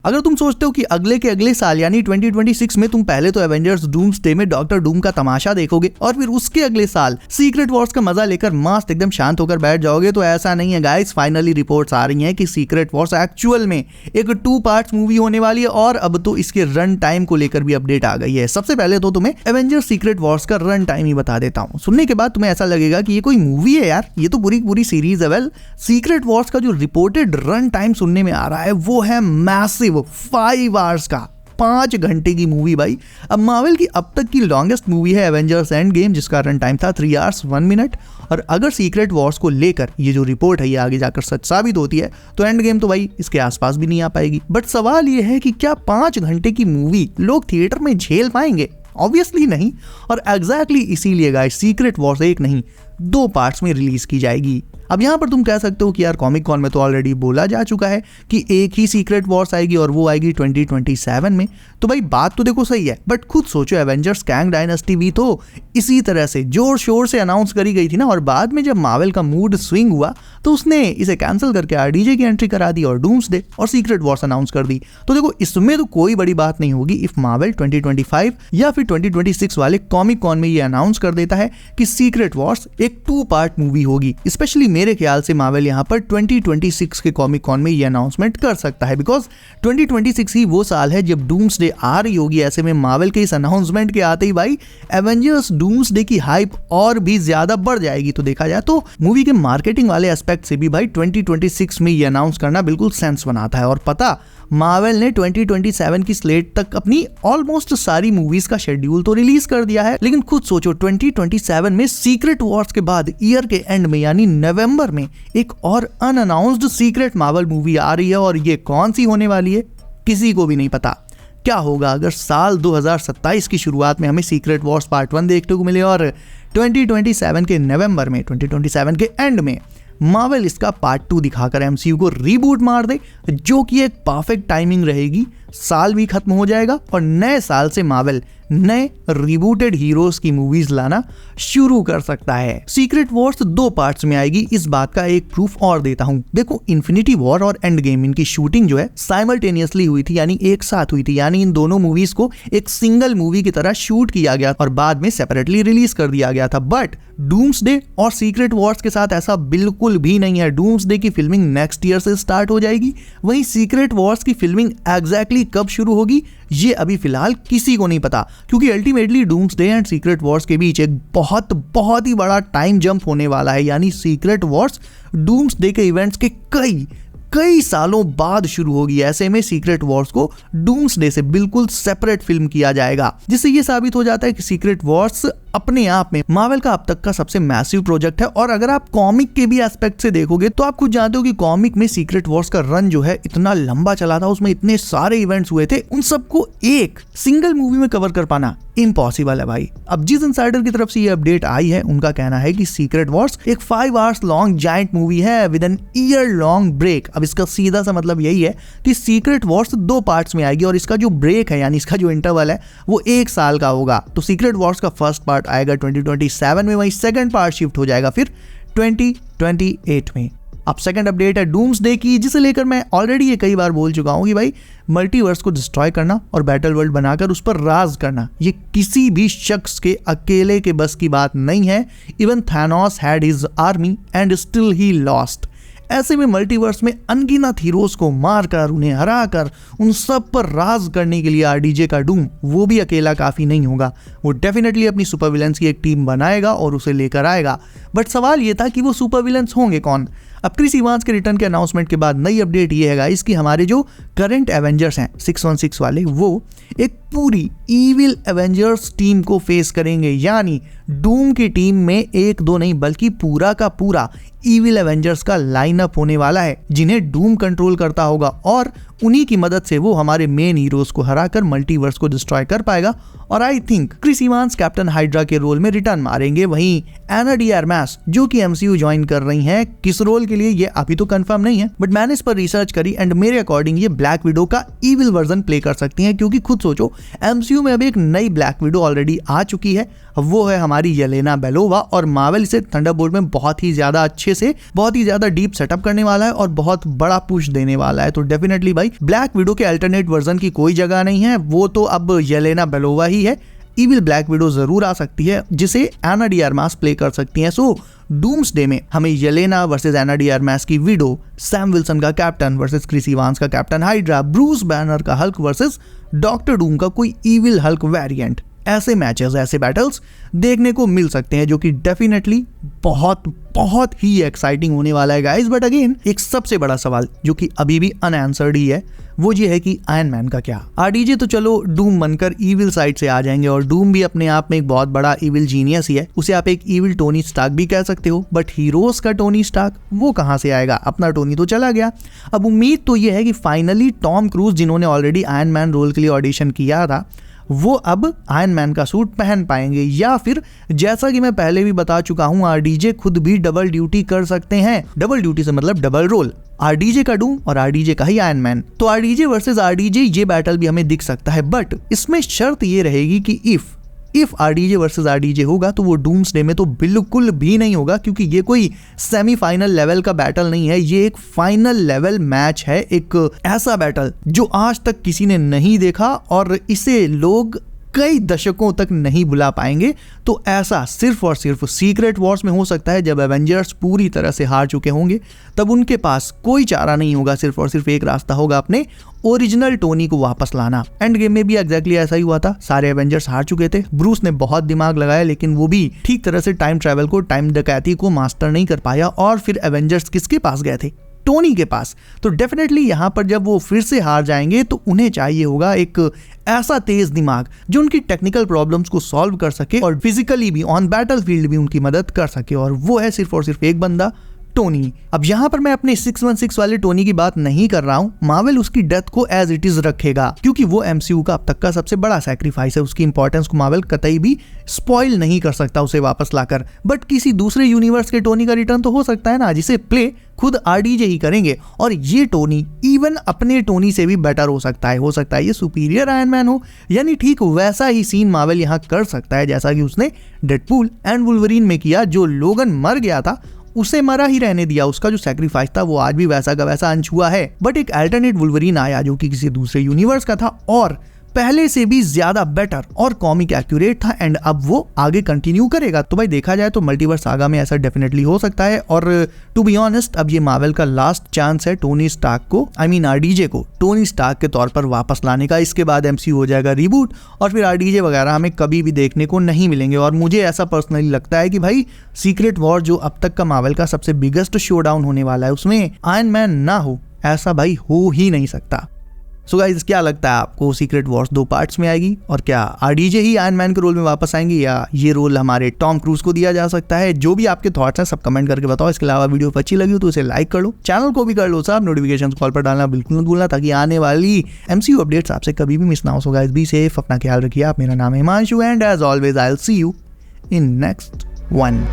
अगर तुम सोचते हो कि अगले के अगले साल यानी 2026 में तुम पहले तो एवेंजर्स डूम्सडे में डॉक्टर डूम का तमाशा देखोगे और फिर उसके अगले साल सीक्रेट वॉर्स का मजा लेकर मस्त एकदम शांत होकर बैठ जाओगे, तो ऐसा नहीं है गाइस। फाइनली रिपोर्ट्स आ रही हैं कि सीक्रेट वॉर्स एक्चुअल में एक 2 पार्ट्स मूवी होने वाली है और अब तो इसके रन टाइम को लेकर भी अपडेट आ गई है। सबसे पहले तो तुम्हें एवेंजर्स सीक्रेट वॉर्स का रन टाइम ही बता देता हूँ। सुनने के बाद तुम्हें ऐसा लगेगा कि ये कोई मूवी है यार, ये तो पूरी सीरीज है। वेल, सीक्रेट वॉर्स का जो रिपोर्टेड रन टाइम सुनने में आ रहा है वो है मैसिव 5 आवर्स का, 5 घंटे की मूवी भाई। अब मार्वल की अब तक की लॉन्गेस्ट मूवी है एवेंजर्स एंड गेम, जिसका रन टाइम था 3 आवर्स 1 मिनट। और अगर सीक्रेट वॉर्स को लेकर ये जो रिपोर्ट है ये आगे जाकर सच साबित होती है तो एंड गेम तो भाई इसके आसपास भी नहीं आ पाएगी। बट सवाल ये है कि क्या 5 घंटे की मूवी लोग थिएटर में झेल पाएंगे? ऑब्वियसली नहीं। और एग्जैक्टली इसीलिए गाइस सीक्रेट वॉर्स 1 नहीं 2 पार्ट्स में रिलीज की जाएगी। अब यहाँ पर तुम कह सकते हो कि यार कॉमिक कॉन में तो ऑलरेडी बोला जा चुका है कि एक ही सीक्रेट वॉर्स आएगी और वो आएगी 2027 में। तो भाई बात तो देखो सही है, बट खुद सोचो एवेंजर्स कैंग डायनेस्टी भी तो इसी तरह से जोर शोर से अनाउंस करी गई थी ना, और बाद में जब मार्वल का मूड स्विंग हुआ तो उसने इसे कैंसिल करके आरडीजे की एंट्री करा दी और डूम्सडे और सीक्रेट वॉर्स अनाउंस कर दी। तो देखो इसमें तो कोई बड़ी बात नहीं होगी इफ मार्वल 2025 या फिर 2026 वाले कॉमिक कॉन में ये अनाउंस कर देता है कि सीक्रेट वॉर्स एक 2 पार्ट मूवी होगी। स्पेशली मेरे ख्याल से मार्वल यहाँ पर 2026 के कॉमिक कॉन में ये अनाउंसमेंट कर सकता है, बिकॉज 2026 ही वो साल है जब डूम्सडे आ रही होगी। ऐसे में मार्वल के इस अनाउंसमेंट के आते ही भाई एवेंजर्स डूम्सडे की हाइप और भी ज्यादा बढ़ जाएगी। तो देखा जाए तो मूवी के मार्केटिंग वाले एस्पेक्ट से भी भाई 2026 में ये अनाउंस करना बिल्कुल सेंस बनाता है। और पता मार्वल ने 2027 की स्लेट तक अपनी ऑलमोस्ट सारी मूवीज का शेड्यूल तो रिलीज कर दिया है, लेकिन खुद सोचो 2027 में सीक्रेट वॉर्स के बाद ईयर के एंड में यानी नवंबर में एक और अनअनाउंस्ड सीक्रेट मार्वल मूवी आ रही है। और ये कौन सी होने वाली है किसी को भी नहीं पता। क्या होगा अगर साल 2027 की शुरुआत में हमें सीक्रेट वॉर्स पार्ट 1 देखने को मिले और 2027 के नवंबर में 2027 के एंड में मार्वल इसका पार्ट 2 दिखाकर एमसीयू को रीबूट मार दे, जो कि एक परफेक्ट टाइमिंग रहेगी। साल भी खत्म हो जाएगा और नए साल से मार्वल नए रिबूटेड हीरोज की मूवीज लाना शुरू कर सकता है। सीक्रेट वॉर्स 2 पार्ट्स में आएगी, इस बात का एक प्रूफ और देता हूं। देखो इन्फिनिटी वॉर और एंड गेम इनकी शूटिंग जो है साइमल्टेनियसली हुई थी, यानी एक साथ हुई थी, यानी इन दोनों मूवीज को एक सिंगल मूवी की तरह शूट किया गया और बाद में सेपरेटली रिलीज कर दिया गया था। बट डूम्सडे और सीक्रेट वॉर्स के साथ ऐसा बिल्कुल भी नहीं है। डूम्सडे की फिल्मिंग नेक्स्ट ईयर से स्टार्ट हो जाएगी, वहीं सीक्रेट वॉर्स की फिल्मिंग एग्जैक्टली कब शुरू होगी ये अभी फिलहाल किसी को नहीं पता, क्योंकि ultimately doomsday and secret Wars के बीच एक बहुत ही बड़ा टाइम जंप होने वाला है। यानी सीक्रेट वॉर्स डूम्सडे के इवेंट्स के कई सालों बाद शुरू होगी। ऐसे में सीक्रेट वॉर्स को डूम्सडे से बिल्कुल सेपरेट फिल्म किया जाएगा, जिससे ये साबित हो जाता है कि सीक्रेट वॉर्स अपने आप में मार्वल का अब तक का सबसे मैसिव प्रोजेक्ट है। और अगर आप कॉमिक के भी एस्पेक्ट से देखोगे तो आप खुद जानते हो कि कॉमिक में सीक्रेट वॉर्स का रन जो है इतना लंबा चला था, उसमें इतने सारे इवेंट्स हुए थे, उन सबको एक सिंगल मूवी में कवर कर पाना इम्पॉसिबल है भाई। अब जिस इनसाइडर की तरफ से ये अपडेट आई है उनका कहना है कि सीक्रेट वॉर्स एक 5 आवर्स लॉन्ग जायंट मूवी है with an year long break. अब इसका सीधा सा मतलब यही है कि सीक्रेट वॉर्स 2 पार्ट्स में आएगी और इसका जो ब्रेक है यानी इसका जो इंटरवल है वो 1 साल का होगा। तो सीक्रेट वॉर्स का फर्स्ट पार्ट आएगा 2027 में, वहीं सेकंड पार्ट शिफ्ट हो जाएगा फिर 2028 में। अब सेकंड अपडेट है डूम्सडे की, जिसे लेकर मैं ऑलरेडी ये कई बार बोल चुका हूं कि भाई मल्टीवर्स को डिस्ट्रॉय करना और बैटल वर्ल्ड बनाकर उस पर राज करना ये किसी भी शख्स के अकेले के बस की बात नहीं है। Even Thanos had his army and still he lost. ऐसे में मल्टीवर्स में अनगिनत हीरोज को मारकर उन्हें हराकर उन सब पर राज करने के लिए आरडीजे का डूम वो भी अकेला काफी नहीं होगा। वो डेफिनेटली अपनी सुपर विलेंस की एक टीम बनाएगा और उसे लेकर आएगा। बट सवाल ये था कि वो सुपर विलेंस होंगे कौन? अब क्रिस इवांस के रिटर्न के अनाउंसमेंट के बाद नई अपडेट ये है गाइस कि हमारे जो करंट एवेंजर्स हैं 616 वाले, वो एक पूरी इविल एवेंजर्स टीम को फेस करेंगे। यानी डूम की टीम में 1-2 नहीं बल्कि पूरा का पूरा इविल एवेंजर्स का लाइनअप होने वाला है, जिन्हें डूम कंट्रोल करता होगा और उन्हीं की मदद से वो हमारे मेन हीरोज को हराकर मल्टीवर्स को डिस्ट्रॉय कर पाएगा। और I think Chris Evans Captain Hydra के रोल में रिटर्न मारेंगे। वहीं एना डी आर्मस जो कि एमसीयू ज्वाइन कर रही हैं, किस रोल के लिए ये अभी तो कंफर्म नहीं है, बट मैंने इस पर रिसर्च करी एंड मेरे अकॉर्डिंग ये ब्लैक विडो का इविल वर्जन प्ले कर सकती हैं। क्योंकि खुद सोचो एमसीयू में अभी एक नई ब्लैक विडो ऑलरेडी आ चुकी है, वो है हमारी येलेना बेलोवा, और मार्वल इसे थंडरबोल्ट में बहुत ही ज्यादा अच्छे से बहुत ही ज्यादा डीप सेटअप करने वाला है और बहुत बड़ा पुश देने वाला है। तो डेफिनेटली भाई भाई ब्लैक विडो के अल्टरनेट वर्जन की कोई जगह नहीं है, वो तो अब येलेना बेलोवा ही है। इविल ब्लैक विडो जरूर आ सकती है जिसे एना डी आर्मास प्ले कर सकती हैं। सो डूम्सडे में हमें येलेना वर्सेस एना डी आर्मास की विडो, सैम विल्सन का कैप्टन वर्सेस क्रिस इवांस का कैप्टन हाइड्रा, ब्रूस बैनर का हल्क वर्सेस डॉक्टर डूम का कोई इविल हल्क वेरिएंट, ऐसे मैचेस, ऐसे बैटल्स देखने को मिल सकते हैं जो कि डेफिनेटली बहुत बहुत ही एक्साइटिंग होने वाला है गाइस। बट अगेन एक सबसे बड़ा सवाल जो कि अभी भी अनआंसर्ड ही है, वो ये है कि आयरन मैन का क्या। आरडीजे तो चलो डूम बनकर इविल साइड से आ जाएंगे और डूम भी अपने आप में एक बहुत बड़ा इविल जीनियस ही है, उसे आप एक इविल टोनी स्टार्क भी कह सकते हो। बट हीरोज का टोनी स्टार्क वो कहां से आएगा, अपना टोनी तो चला गया। अब उम्मीद तो ये है कि फाइनली टॉम क्रूज, जिन्होंने ऑलरेडी आयरन मैन रोल के लिए ऑडिशन किया था, वो अब आयरन मैन का सूट पहन पाएंगे, या फिर जैसा कि मैं पहले भी बता चुका हूं, आरडीजे खुद भी डबल ड्यूटी कर सकते हैं। डबल ड्यूटी से मतलब डबल रोल, आरडीजे का डूम और आरडीजे का ही आयरन मैन। तो आरडीजे वर्सेस आरडीजे ये बैटल भी हमें दिख सकता है, बट इसमें शर्त ये रहेगी कि इफ आरडीजे वर्सेस आरडीजे होगा तो वो डूम्सडे में तो बिल्कुल भी नहीं होगा, क्योंकि ये कोई सेमीफाइनल लेवल का बैटल नहीं है, ये एक फाइनल लेवल मैच है, एक ऐसा बैटल जो आज तक किसी ने नहीं देखा और इसे लोग कई दशकों तक नहीं बुला पाएंगे। तो ऐसा सिर्फ और सिर्फ सीक्रेट वॉर्स में हो सकता है, जब एवेंजर्स पूरी तरह से हार चुके होंगे, तब उनके पास कोई चारा नहीं होगा, सिर्फ और सिर्फ एक रास्ता होगा अपने ओरिजिनल टोनी को वापस लाना। एंड गेम में भी एग्जैक्टली ऐसा ही हुआ था, सारे एवेंजर्स हार चुके थे, ब्रूस ने बहुत दिमाग लगाया लेकिन वो भी ठीक तरह से टाइम ट्रैवल को, टाइम डकैती को मास्टर नहीं कर पाया, और फिर एवेंजर्स किसके पास गए थे, टोनी के पास। तो डेफिनेटली यहां पर जब वो फिर से हार जाएंगे तो उन्हें चाहिए होगा एक ऐसा तेज दिमाग जो उनकी टेक्निकल प्रॉब्लम्स को सॉल्व कर सके और फिजिकली भी ऑन बैटल फील्ड भी उनकी मदद कर सके, और वो है सिर्फ और सिर्फ एक बंदा, टोनी। अब यहां पर मैं अपने 616 वाले टोनी की बात नहीं कर रहा हूं, मार्वल उसकी डेथ को एज इट इज रखेगा, क्योंकि वो एमसीयू का अब तक का सबसे बड़ा सैक्रिफाइस है, उसकी इंपॉर्टेंस को मार्वल कतई भी स्पॉइल नहीं कर सकता उसे वापस लाकर। बट किसी दूसरे यूनिवर्स के टोनी का रिटर्न तो हो सकता है ना, जिसे प्ले खुद आरडीजे ही करेंगे, और ये टोनी इवन अपने टोनी से भी बेटर हो सकता है ये सुपीरियर आयरन मैन हो, यानी ठीक वैसा ही सीन मार्वल यहाँ कर सकता है जैसा कि उसने डेडपूल एंड वुल्वरीन में किया। जो लोगन मर गया था उसे मरा ही रहने दिया, उसका जो सैक्रिफाइस था वो आज भी वैसा का वैसा अनछुआ है। बट एक अल्टरनेट वुल्वरीन आया जो कि किसी दूसरे यूनिवर्स का था और पहले से भी ज्यादा बेटर और कॉमिक एक्यूरेट था, एंड अब वो आगे कंटिन्यू करेगा। तो भाई देखा जाए तो मल्टीवर्स सागा में ऐसा डेफिनेटली हो सकता है, और टू बी ऑनेस्ट अब ये मार्वल का लास्ट चांस है टोनी स्टार्क को, आरडीजे को टोनी स्टार्क के तौर पर वापस लाने का। इसके बाद एमसीयू हो जाएगा रिबूट और फिर आरडीजे वगैरह हमें कभी भी देखने को नहीं मिलेंगे। और मुझे ऐसा पर्सनली लगता है कि भाई सीक्रेट वॉर जो अब तक का मार्वल का सबसे बिगेस्ट शोडाउन होने वाला है, उसमें आयरन मैन ना हो, ऐसा भाई हो ही नहीं सकता। सो गाइस क्या लगता है आपको, सीक्रेट वॉर्स 2 पार्ट्स में आएगी और क्या आरडीजे ही आयरन मैन के रोल में वापस आएंगे या ये रोल हमारे टॉम क्रूज को दिया जा सकता है? जो भी आपके थॉट्स हैं सब कमेंट करके बताओ। इसके अलावा वीडियो अच्छी लगी हो तो इसे लाइक कर लो, चैनल को भी कर लो सब, नोटिफिकेशन कॉल पर डालना बिल्कुल मत भूलना ताकि आने वाली एमसीयू अपडेट्स आपसे कभी भी मिस ना हो। सो गाइस बी सेफ, अपना ख्याल रखिए आप। मेरा नाम है Himanshu and as always I will see you in next one.